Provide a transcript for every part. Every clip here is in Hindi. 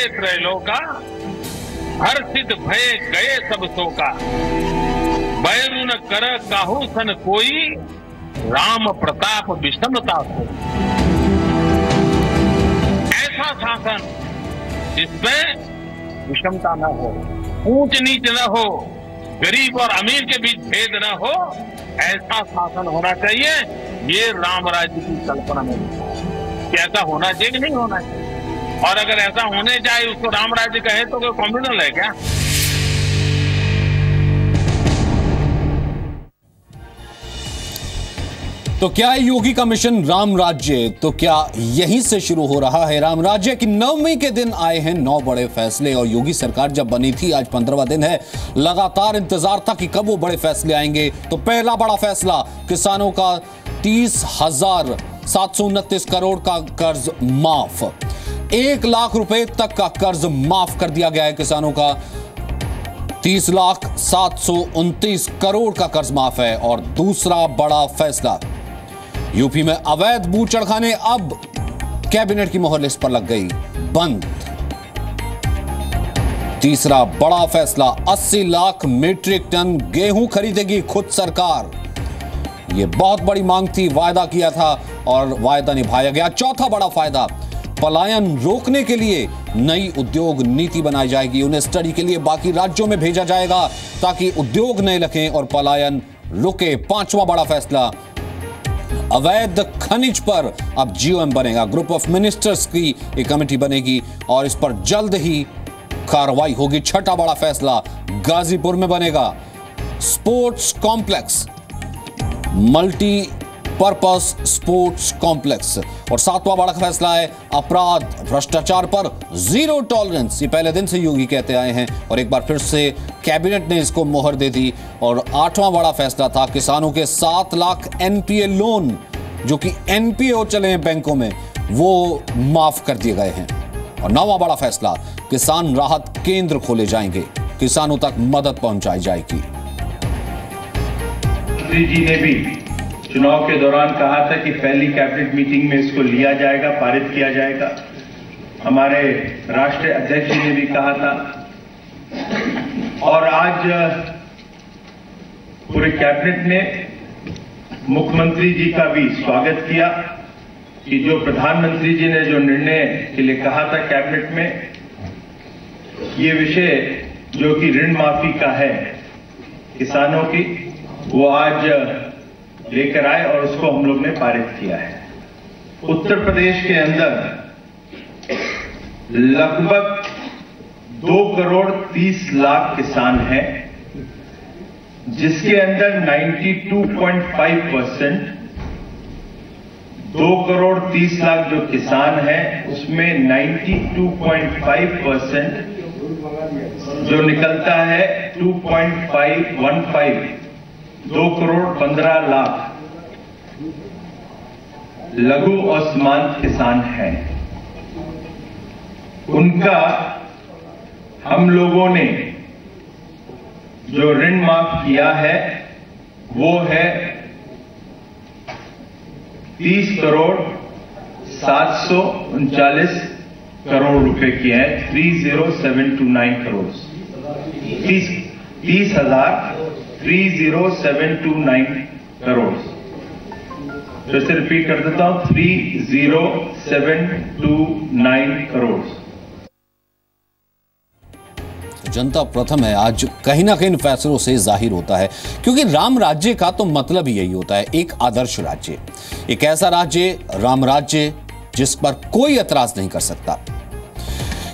रहे त्रैलोका, हर्षित भय गए सब शोका। बैरु न कर काहू सन कोई, राम प्रताप विषमता हो। ऐसा शासन जिसमें विषमता न हो, ऊंच नीच न हो, गरीब और अमीर के बीच भेद न हो, ऐसा शासन होना चाहिए। ये राम राज्य की कल्पना में कैसा होना चाहिए कि नहीं होना चाहिए। और अगर ऐसा होने जाए उसको राम राज्य कहे तो कोई कम्युनल है क्या? तो क्या है योगी का मिशन राम राज्य? तो क्या यहीं से शुरू हो रहा है राम राज्य की? 9वीं के दिन आए हैं 9 बड़े फैसले। और योगी सरकार जब बनी थी, आज 15वां दिन है, लगातार इंतजार था कि कब वो बड़े फैसले आएंगे। तो पहला बड़ा फैसला, किसानों का 30,729 करोड़ का कर्ज माफ। 1 लाख रुपए तक का कर्ज माफ कर दिया गया है किसानों का। 30,729 करोड़ का कर्ज माफ है। और दूसरा बड़ा फैसला, यूपी में अवैध बूचड़ खाने अब कैबिनेट की मोहर लिस्ट पर लग गई, बंद। तीसरा बड़ा फैसला, 80 लाख मीट्रिक टन गेहूं खरीदेगी खुद सरकार। यह बहुत बड़ी मांग थी, वायदा किया था और वायदा निभाया गया। चौथा बड़ा फायदा, पलायन रोकने के लिए नई उद्योग नीति बनाई जाएगी। उन्हें स्टडी के लिए बाकी राज्यों में भेजा जाएगा ताकि उद्योग नए लगें और पलायन रुके। पांचवा बड़ा फैसला, अवैध खनिज पर अब जीओएम बनेगा। ग्रुप ऑफ मिनिस्टर्स की एक कमेटी बनेगी और इस पर जल्द ही कार्रवाई होगी। छठा बड़ा फैसला, गाजीपुर में बनेगा sports complex, multipurpose sports complex. और सातवां बड़ा फैसला है, अपराध भ्रष्टाचार पर जीरो टॉलरेंस। ये पहले दिन से योगी कहते आए हैं और एक बार फिर से कैबिनेट ने इसको मोहर दे दी। और आठवां बड़ा फैसला था, किसानों के 7 लाख एनपीए लोन जो कि एनपीओ चले हैं बैंकों में, वो माफ कर दिए गए हैं। और 9वां बड़ा फैसला, किसान राहत केंद्र खोले जाएंगे, किसानों तक मदद पहुंचाई जाएगी। मंत्री जी ने भी चुनाव के दौरान कहा था कि पहली कैबिनेट मीटिंग में इसको लिया जाएगा, पारित किया जाएगा। हमारे राष्ट्रीय अध्यक्ष जी ने भी कहा था और आज पूरे कैबिनेट ने मुख्यमंत्री जी का भी स्वागत किया कि जो प्रधानमंत्री जी ने जो निर्णय के लिए कहा था कैबिनेट में, ये विषय जो कि ऋण माफी का है किसानों की, वो आज लेकर आए और उसको हम लोग ने पारित किया है। उत्तर प्रदेश के अंदर लगभग 2,30,00,000 किसान हैं, जिसके अंदर 92.5%, 2,30,00,000 जो किसान हैं उसमें 92.5% जो निकलता है 2.515, 2,15,00,000 लघु और सीमांत किसान हैं। उनका हम लोगों ने जो ऋण माफ किया है वो है 30,739 करोड़ रुपए की है। 30,729 करोड़, 30,729 करोड़। फिर से रिपीट कर देता हूं, 30,729 करोड़। जनता प्रथम है आज कहीं ना कहीं इन फैसलों से जाहिर होता है, क्योंकि राम राज्य का तो मतलब ही यही होता है, एक आदर्श राज्य, एक ऐसा राज्य, राम राज्य, जिस पर कोई एतराज नहीं कर सकता।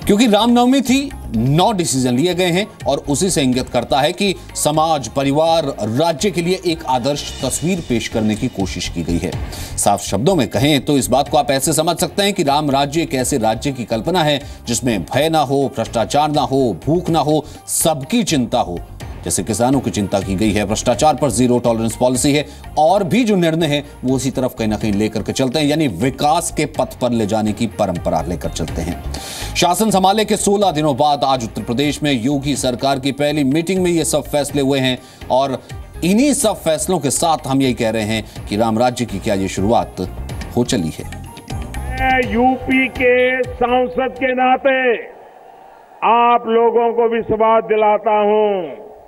क्योंकि रामनवमी थी, 9 डिसीजन लिए गए हैं और उसी से इंगित करता है कि समाज, परिवार, राज्य के लिए एक आदर्श तस्वीर पेश करने की कोशिश की गई है। साफ शब्दों में कहें तो इस बात को आप ऐसे समझ सकते हैं कि राम राज्य एक ऐसे राज्य की कल्पना है जिसमें भय ना हो, भ्रष्टाचार ना हो, भूख ना हो, सबकी चिंता हो। जैसे किसानों की चिंता की गई है, भ्रष्टाचार पर जीरो टॉलरेंस पॉलिसी है, और भी जो निर्णय है वो उसी तरफ कहीं ना कहीं लेकर के चलते हैं, यानी विकास के पथ पर ले जाने की परंपरा लेकर चलते हैं। शासन संभाले के 16 दिनों बाद आज उत्तर प्रदेश में योगी सरकार की पहली मीटिंग में ये सब फैसले हुए हैं और इन्हीं सब फैसलों के साथ हम यही कह रहे हैं कि राम राज्य की क्या ये शुरुआत हो चली है। यूपी के सांसद के नाते आप लोगों को विश्वास दिलाता हूं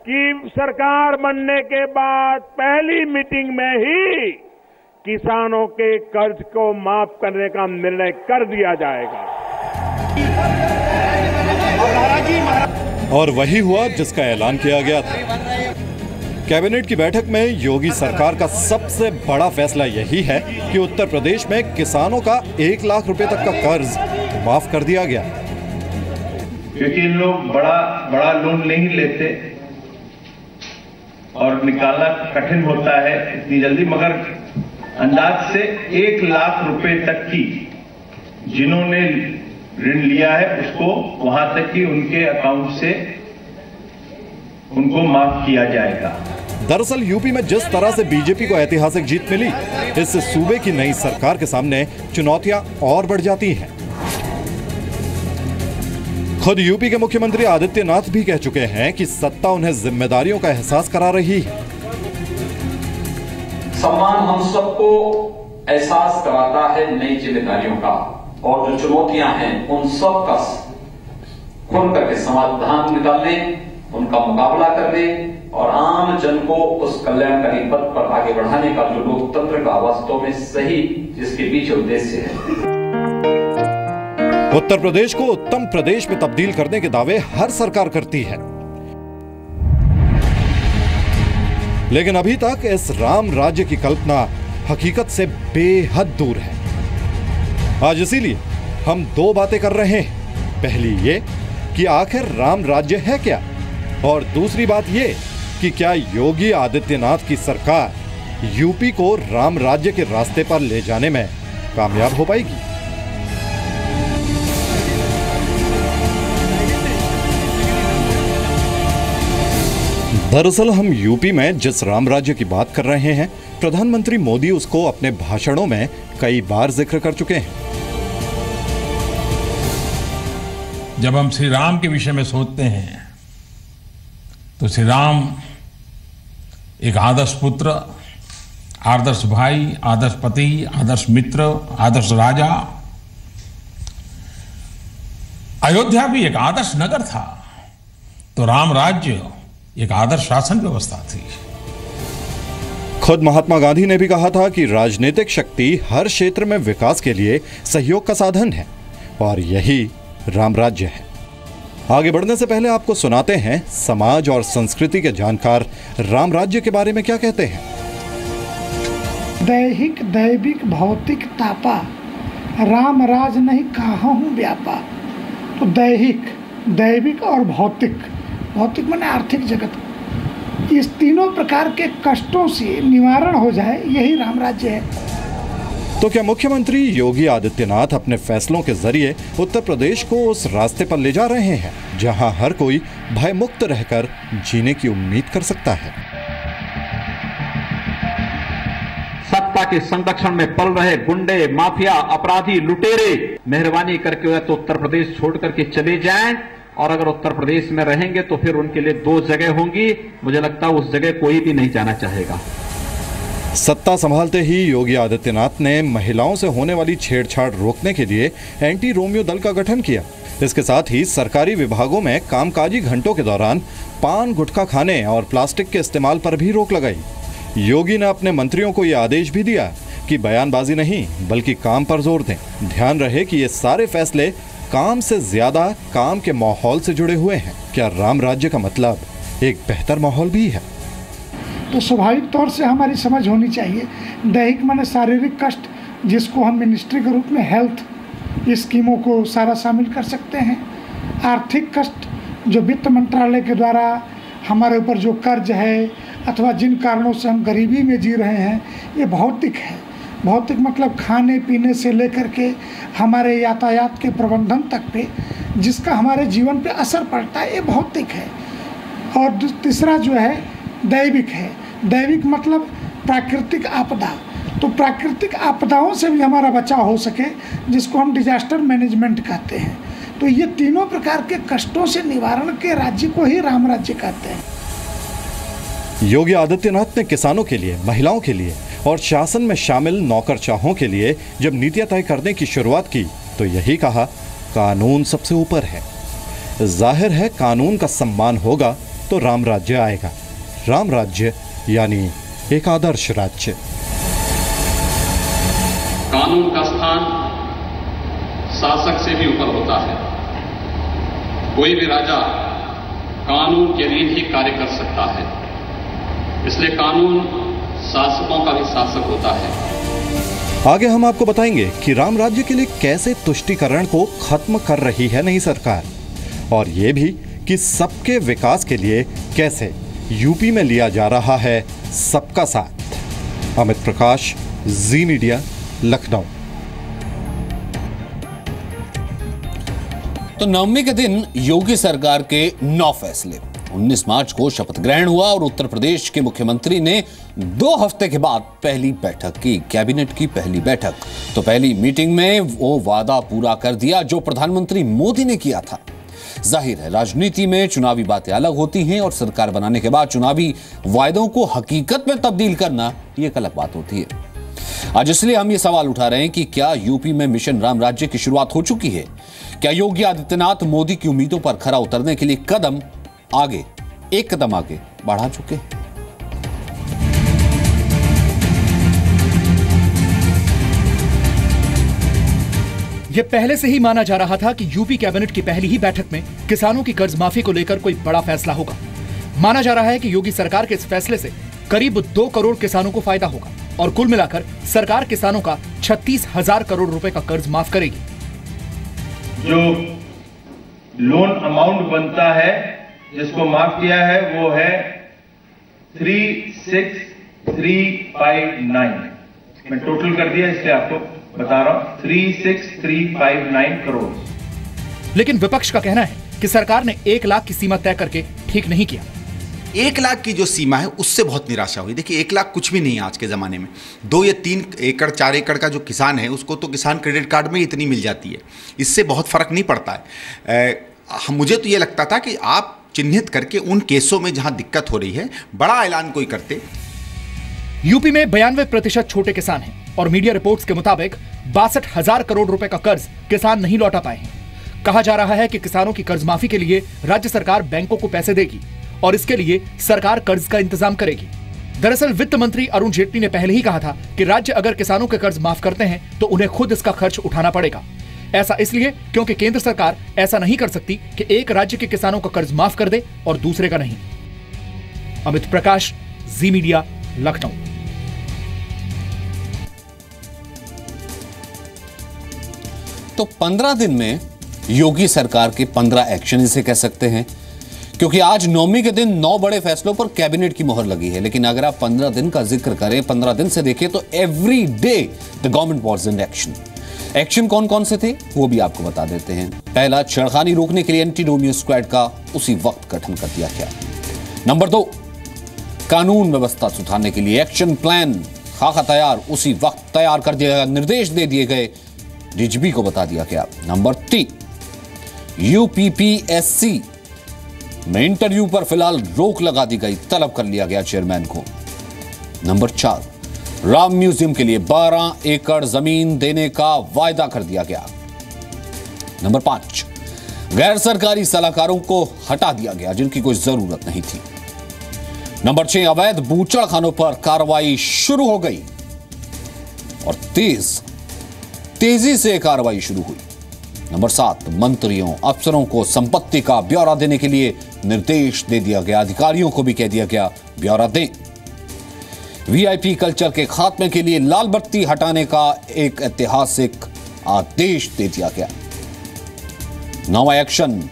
कि सरकार बनने के बाद पहली मीटिंग में ही किसानों के कर्ज को माफ करने का निर्णय कर दिया जाएगा। और वही हुआ जिसका ऐलान किया गया था। कैबिनेट की बैठक में योगी सरकार का सबसे बड़ा फैसला यही है कि उत्तर प्रदेश में किसानों का 1 लाख रुपए तक का कर्ज माफ कर दिया गया। क्योंकि इन लोग बड़ा लोन नहीं लेते और निकालना कठिन होता है इतनी जल्दी, मगर अंदाज से 1 लाख रुपए तक की जिन्होंने ऋण लिया है उसको वहां तक कि उनके अकाउंट से उनको माफ किया जाएगा। दरअसल यूपी में जिस तरह से बीजेपी को ऐतिहासिक जीत मिली, इससे सूबे की नई सरकार के सामने चुनौतियां और बढ़ जाती हैं। खुद यूपी के मुख्यमंत्री आदित्यनाथ भी कह चुके हैं कि सत्ता उन्हें जिम्मेदारियों का एहसास करा रही है। सम्मान हम सबको एहसास कराता है नई जिम्मेदारियों का, और जो चुनौतियां हैं उन सब का खुल करके समाधान निकालने, उनका मुकाबला करने और आम जन को उस कल्याणकारी पथ पर आगे बढ़ाने का जो लोकतंत्र का वास्तव में सही जिसके पीछे उद्देश्य है। उत्तर प्रदेश को उत्तम प्रदेश में तब्दील करने के दावे हर सरकार करती है, लेकिन अभी तक इस राम राज्य की कल्पना हकीकत से बेहद दूर है। आज इसीलिए हम 2 बातें कर रहे हैं। पहली ये कि आखिर राम राज्य है क्या, और दूसरी बात ये कि क्या योगी आदित्यनाथ की सरकार यूपी को राम राज्य के रास्ते पर ले जाने में कामयाब हो पाएगी। दरअसल हम यूपी में जिस राम राज्य की बात कर रहे हैं, प्रधानमंत्री मोदी उसको अपने भाषणों में कई बार जिक्र कर चुके हैं। जब हम श्री राम के विषय में सोचते हैं तो श्री राम एक आदर्श पुत्र, आदर्श भाई, आदर्श पति, आदर्श मित्र, आदर्श राजा। अयोध्या भी एक आदर्श नगर था, तो राम राज्य एक आदर्श शासन व्यवस्था थी। खुद महात्मा गांधी ने भी कहा था कि राजनीतिक शक्ति हर क्षेत्र में विकास के लिए सहयोग का साधन है, और यही राम राज्य है। आगे बढ़ने से पहले आपको सुनाते हैं समाज और संस्कृति के जानकार राम राज्य के बारे में क्या कहते हैं। दैहिक दैविक भौतिक तापा, राम राज नहीं कहाँ हूँ व्यापा। तो दैहिक, दैविक और भौतिक, भौतिक माने आर्थिक जगत, इस तीनों प्रकार के कष्टों से निवारण हो जाए, यही राम राज्य है। तो क्या मुख्यमंत्री योगी आदित्यनाथ अपने फैसलों के जरिए उत्तर प्रदेश को उस रास्ते पर ले जा रहे हैं जहां हर कोई भय मुक्त रहकर जीने की उम्मीद कर सकता है। सत्ता के संरक्षण में पल रहे गुंडे, माफिया, अपराधी, लुटेरे मेहरबानी करके तो उत्तर प्रदेश छोड़ करके चले जाएं, और अगर उत्तर प्रदेश में रहेंगे तो फिर उनके लिए 2 जगह होंगी। मुझे लगता है उस जगह कोई भी नहीं जाना चाहेगा। सत्ता संभालते ही योगी आदित्यनाथ ने महिलाओं से होने वाली छेड़छाड़ रोकने के लिए एंटी रोमियो दल का गठन किया। इसके साथ ही सरकारी विभागों में कामकाजी घंटों के दौरान पान, गुटखा खाने और प्लास्टिक के इस्तेमाल पर भी रोक लगाई। योगी ने अपने मंत्रियों को यह आदेश भी दिया कि बयानबाजी नहीं बल्कि काम पर जोर दें। ध्यान रहे कि ये सारे फैसले काम से ज्यादा काम के माहौल से जुड़े हुए हैं। क्या राम राज्य का मतलब एक बेहतर माहौल भी है? तो स्वाभाविक तौर से हमारी समझ होनी चाहिए, दैहिक माने शारीरिक कष्ट, जिसको हम मिनिस्ट्री के रूप में हेल्थ स्कीमों को सारा शामिल कर सकते हैं। आर्थिक कष्ट, जो वित्त मंत्रालय के द्वारा हमारे ऊपर जो कर्ज है अथवा जिन कारणों से हम गरीबी में जी रहे हैं, ये भौतिक है। भौतिक मतलब खाने पीने से लेकर के हमारे यातायात के प्रबंधन तक पे जिसका हमारे जीवन पे असर पड़ता है, ये भौतिक है। और तीसरा जो है दैविक है। दैविक मतलब प्राकृतिक आपदा। तो प्राकृतिक आपदाओं से भी हमारा बचाव हो सके, जिसको हम डिजास्टर मैनेजमेंट कहते हैं। तो ये तीनों प्रकार के कष्टों से निवारण के राज्य को ही राम राज्य कहते हैं। योगी आदित्यनाथ ने किसानों के लिए, महिलाओं के लिए और शासन में शामिल नौकरशाहों के लिए जब नीतियां तय करने की शुरुआत की तो यही कहा, कानून सबसे ऊपर है। जाहिर है कानून का सम्मान होगा तो राम राज्य आएगा। राम राज्य यानी एक आदर्श राज्य। कानून का स्थान शासक से भी ऊपर होता है। कोई भी राजा कानून के अधीन ही कार्य कर सकता है, इसलिए कानून शासकों का भी शासक होता है। आगे हम आपको बताएंगे कि राम राज्य के लिए कैसे तुष्टीकरण को खत्म कर रही है नई सरकार, और ये भी कि सबके विकास के लिए कैसे यूपी में लिया जा रहा है सबका साथ। अमित प्रकाश, जी मीडिया, लखनऊ। तो नवमी के दिन योगी सरकार के 9 फैसले। 19 मार्च को शपथ ग्रहण हुआ और उत्तर प्रदेश के मुख्यमंत्री ने 2 हफ्ते के बाद पहली बैठक की, कैबिनेट की पहली बैठक। तो पहली मीटिंग में वो वादा पूरा कर दिया जो प्रधानमंत्री मोदी ने किया था। जाहिर है राजनीति में चुनावी बातें अलग होती हैं और सरकार बनाने के बाद चुनावी वायदों को हकीकत में तब्दील करना ये एक अलग बात होती है। आज इसलिए हम ये सवाल उठा रहे हैं कि क्या यूपी में मिशन राम राज्य की शुरुआत हो चुकी है? क्या योगी आदित्यनाथ मोदी की उम्मीदों पर खरा उतरने के लिए एक कदम आगे बढ़ा चुके हैं? यह पहले से ही माना जा रहा था कि यूपी कैबिनेट की पहली ही बैठक में किसानों की कर्ज माफी को लेकर कोई बड़ा फैसला होगा। माना जा रहा है कि योगी सरकार के इस फैसले से करीब 2 करोड़ किसानों को फायदा होगा और कुल मिलाकर सरकार किसानों का 36,000 करोड़ रुपए का कर्ज माफ करेगी। जो लोन अमाउंट बनता है जिसको माफ किया है वो है 36,359। मैं टोटल कर दिया इसलिए आपको बता रहा हूं, 36,359 करोड़। लेकिन विपक्ष का कहना है कि सरकार ने 1 लाख की सीमा तय करके ठीक नहीं किया। 1 लाख की जो सीमा है उससे बहुत निराशा हुई। देखिए 1 लाख कुछ भी नहीं है आज के ज़माने में। 2 या 3 एकड़ 4 एकड़ का जो किसान है उसको तो किसान क्रेडिट कार्ड में इतनी मिल जाती है, इससे बहुत फर्क नहीं पड़ता है। मुझे तो ये लगता था कि आप चिन्हित करके उन केसों में जहां दिक्कत हो रही है बड़ा ऐलान कोई करते। यूपी में 92% छोटे किसान हैं और मीडिया रिपोर्ट्स के मुताबिक 62,000 करोड़ रुपए का कर्ज किसान नहीं लौटा पाए हैं। कहा जा रहा है कि किसानों की कर्ज माफी के लिए राज्य सरकार बैंकों को पैसे देगी और इसके लिए सरकार कर्ज का इंतजाम करेगी। दरअसल वित्त मंत्री अरुण जेटली ने पहले ही कहा था कि राज्य अगर किसानों के कर्ज माफ करते हैं तो उन्हें खुद इसका खर्च उठाना पड़ेगा। ऐसा इसलिए क्योंकि केंद्र सरकार ऐसा नहीं कर सकती कि एक राज्य के किसानों का कर्ज माफ कर दे और दूसरे का नहीं। अमित प्रकाश, जी मीडिया, लखनऊ। तो 15 दिन में योगी सरकार के 15 एक्शन इसे कह सकते हैं, क्योंकि आज नवमी के दिन 9 बड़े फैसलों पर कैबिनेट की मोहर लगी है। लेकिन अगर आप 15 दिन का जिक्र करें, 15 दिन से देखें तो every day the government was in action. Action कौन कौन से थे वो भी आपको बता देते हैं। पहला, छेड़खानी रोकने के लिए एंटी रोमियो स्क्वाड का उसी वक्त गठन कर दिया गया। नंबर 2, कानून व्यवस्था सुधारने के लिए एक्शन प्लान खाका तैयार, उसी वक्त तैयार कर दिया गया, निर्देश दे दिए गए, डीजीपी को बता दिया गया। नंबर 3, यूपीपीएससी में इंटरव्यू पर फिलहाल रोक लगा दी गई, तलब कर लिया गया चेयरमैन को। नंबर 4, राम म्यूजियम के लिए 12 एकड़ जमीन देने का वायदा कर दिया गया। नंबर 5, गैर सरकारी सलाहकारों को हटा दिया गया जिनकी कोई जरूरत नहीं थी। नंबर 6, अवैध बूचड़खानों पर कार्रवाई शुरू हो गई और तेजी से कार्रवाई शुरू हुई। नंबर 7, मंत्रियों अफसरों को संपत्ति का ब्यौरा देने के लिए निर्देश दे दिया गया, अधिकारियों को भी कह दिया गया ब्यौरा दें। वीआईपी कल्चर के खात्मे के लिए लाल बत्ती हटाने का एक ऐतिहासिक आदेश दे दिया गया। 9वां एक्शन,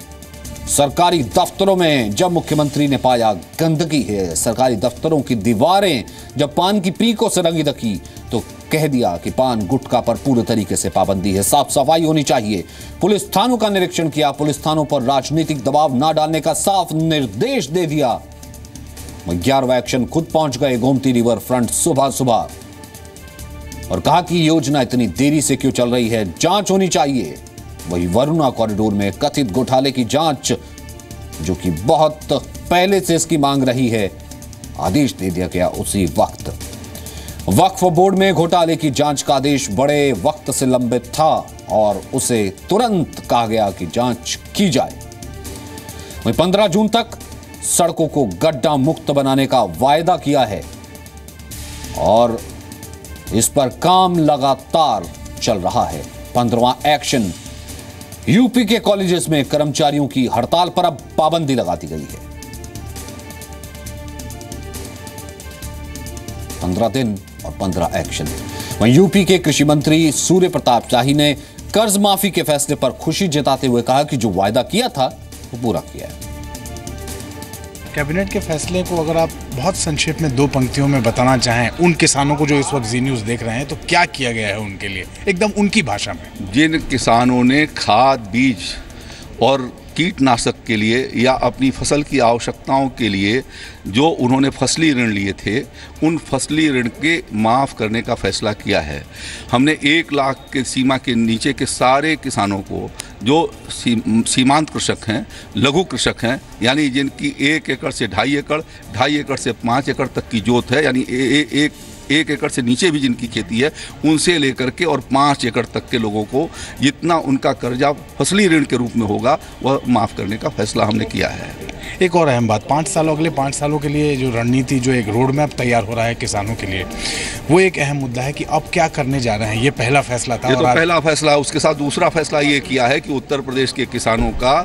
सरकारी दफ्तरों में जब मुख्यमंत्री ने पाया गंदगी है, सरकारी दफ्तरों की दीवारें जब पान की पीकों से रंगी रखी तो कह दिया कि पान गुटखा पर पूरे तरीके से पाबंदी है, साफ सफाई होनी चाहिए। पुलिस थानों का निरीक्षण किया, पुलिस थानों पर राजनीतिक दबाव ना डालने का साफ निर्देश दे दिया। 11वां एक्शन, खुद पहुंच गए गोमती रिवर फ्रंट सुबह सुबह और कहा कि योजना इतनी देरी से क्यों चल रही है, जांच होनी चाहिए। वही वरुणा कॉरिडोर में कथित घोटाले की जांच, जो कि बहुत पहले से इसकी मांग रही है, आदेश दे दिया गया उसी वक्त। वक्फ बोर्ड में घोटाले की जांच का आदेश बड़े वक्त से लंबित था और उसे तुरंत कहा गया कि जांच की जाए। वहीं 15 जून तक सड़कों को गड्ढा मुक्त बनाने का वायदा किया है और इस पर काम लगातार चल रहा है। 15वां एक्शन। यूपी के कॉलेजेस में कर्मचारियों की हड़ताल पर अब पाबंदी लगा दी गई है। 15 दिन और 15 एक्शन। वहीं यूपी के कृषि मंत्री सूर्य प्रताप शाही ने कर्ज माफी के फैसले पर खुशी जताते हुए कहा कि जो वायदा किया था वो पूरा किया है। कैबिनेट के फैसले को अगर आप बहुत संक्षेप में 2 पंक्तियों में बताना चाहें उन किसानों को जो इस वक्त जी न्यूज़ देख रहे हैं, तो क्या किया गया है उनके लिए, एकदम उनकी भाषा में। जिन किसानों ने खाद, बीज और कीटनाशक के लिए या अपनी फसल की आवश्यकताओं के लिए जो उन्होंने फसली ऋण लिए थे, उन फसली ऋण के माफ़ करने का फैसला किया है। हमने 1 लाख के सीमा के नीचे के सारे किसानों को, जो सीमांत कृषक हैं, लघु कृषक हैं, यानी जिनकी 1 एकड़ से 2.5 एकड़, 2.5 एकड़ से 5 एकड़ तक की जोत है, यानी 1 एकड़ से नीचे भी जिनकी खेती है, उनसे लेकर के और 5 एकड़ तक के लोगों को जितना उनका कर्जा फसली ऋण के रूप में होगा वह माफ़ करने का फैसला हमने किया है। एक और अहम बात, 5 सालों, अगले 5 सालों के लिए जो रणनीति, जो एक रोड मैप तैयार हो रहा है किसानों के लिए, वो एक अहम मुद्दा है कि अब क्या करने जा रहे हैं। ये पहला फैसला था। ये तो पहला फैसला। उसके साथ दूसरा फैसला ये किया है कि उत्तर प्रदेश के किसानों का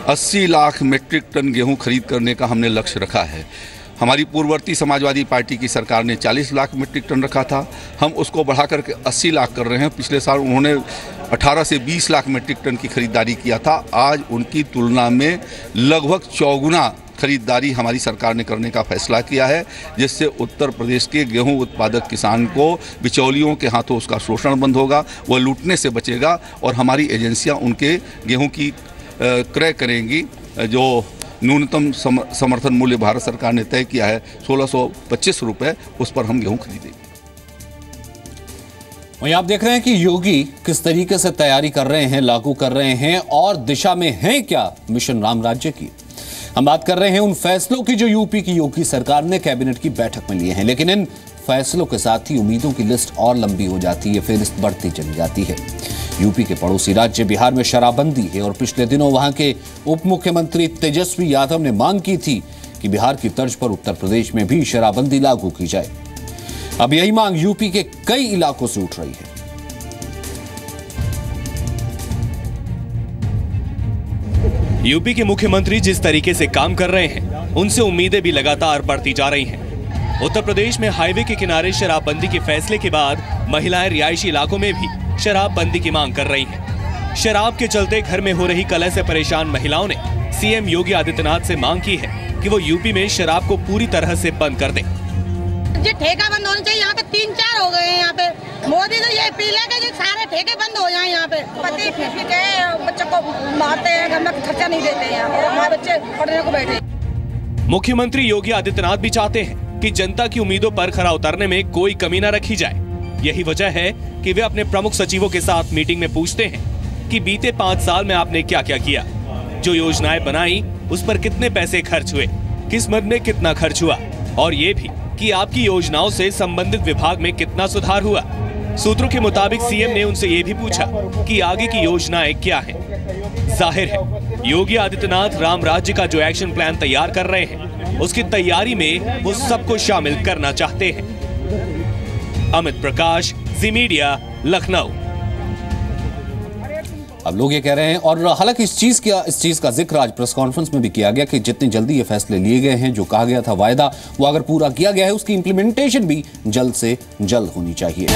80 लाख मीट्रिक टन गेहूँ खरीद करने का हमने लक्ष्य रखा है। हमारी पूर्ववर्ती समाजवादी पार्टी की सरकार ने 40 लाख मीट्रिक टन रखा था, हम उसको बढ़ा करके 80 लाख कर रहे हैं। पिछले साल उन्होंने 18 से 20 लाख मीट्रिक टन की खरीदारी किया था। आज उनकी तुलना में लगभग 4 गुना खरीदारी हमारी सरकार ने करने का फैसला किया है, जिससे उत्तर प्रदेश के गेहूं उत्पादक किसान को बिचौलियों के हाथों उसका शोषण बंद होगा, वह लूटने से बचेगा और हमारी एजेंसियां उनके गेहूं की क्रय करेंगी। जो न्यूनतम समर्थन मूल्य भारत सरकार ने तय किया है 1625 रुपये, उस पर हम गेहूं खरीदेंगे। वहीं आप देख रहे हैं कि योगी किस तरीके से तैयारी कर रहे हैं, लागू कर रहे हैं और दिशा में है क्या मिशन राम राज्य की। हम बात कर रहे हैं उन फैसलों की जो यूपी की योगी सरकार ने कैबिनेट की बैठक में लिए हैं, लेकिन इन फैसलों के साथ ही उम्मीदों की लिस्ट और लंबी हो जाती है, फेहरिस्त बढ़ती चली जाती है। यूपी के पड़ोसी राज्य बिहार में शराबबंदी है और पिछले दिनों वहां के उप मुख्यमंत्री तेजस्वी यादव ने मांग की थी कि बिहार की तर्ज पर उत्तर प्रदेश में भी शराबबंदी लागू की जाए। अब यही मांग यूपी के कई इलाकों से उठ रही है। यूपी के मुख्यमंत्री जिस तरीके से काम कर रहे हैं, उनसे उम्मीदें भी लगातार बढ़ती जा रही हैं। उत्तर प्रदेश में हाईवे के किनारे शराबबंदी के फैसले के बाद महिलाएं रिहायशी इलाकों में भी शराबबंदी की मांग कर रही हैं। शराब के चलते घर में हो रही कलह से परेशान महिलाओं ने सीएम योगी आदित्यनाथ से मांग की है कि वो यूपी में शराब को पूरी तरह से बंद कर दें। ये ठेका बंद होना चाहिए। यहाँ पे 3-4 हो गए हैं। यहाँ पे मोदी तो ये पीले के सारे ठेके बंद हो जाए। यहाँ पे पति पी के बच्चों को मारते हैं, घर में खर्चा नहीं देते हैं और हमारे बच्चे पढ़ने को बैठे। मुख्यमंत्री योगी आदित्यनाथ भी चाहते हैं कि जनता की उम्मीदों पर खरा उतरने में कोई कमी न रखी जाए। यही वजह है कि वे अपने प्रमुख सचिवों के साथ मीटिंग में पूछते हैं कि बीते 5 साल में आपने क्या क्या किया, जो योजनाएं बनाई उस पर कितने पैसे खर्च हुए, किस मद में कितना खर्च हुआ, और ये भी कि आपकी योजनाओं से संबंधित विभाग में कितना सुधार हुआ। सूत्रों के मुताबिक सीएम ने उनसे ये भी पूछा कि आगे की योजनाएं क्या हैं। जाहिर है योगी आदित्यनाथ राम राज्य का जो एक्शन प्लान तैयार कर रहे हैं, उसकी तैयारी में वो सबको शामिल करना चाहते हैं। अमित प्रकाश, जी मीडिया, लखनऊ। अब लोग ये कह रहे हैं, और हालांकि इस चीज का जिक्र आज प्रेस कॉन्फ्रेंस में भी किया गया कि जितनी जल्दी ये फैसले लिए गए हैं, जो कहा गया था वायदा, वो अगर पूरा किया गया है, उसकी इंप्लीमेंटेशन भी जल्द से जल्द होनी चाहिए।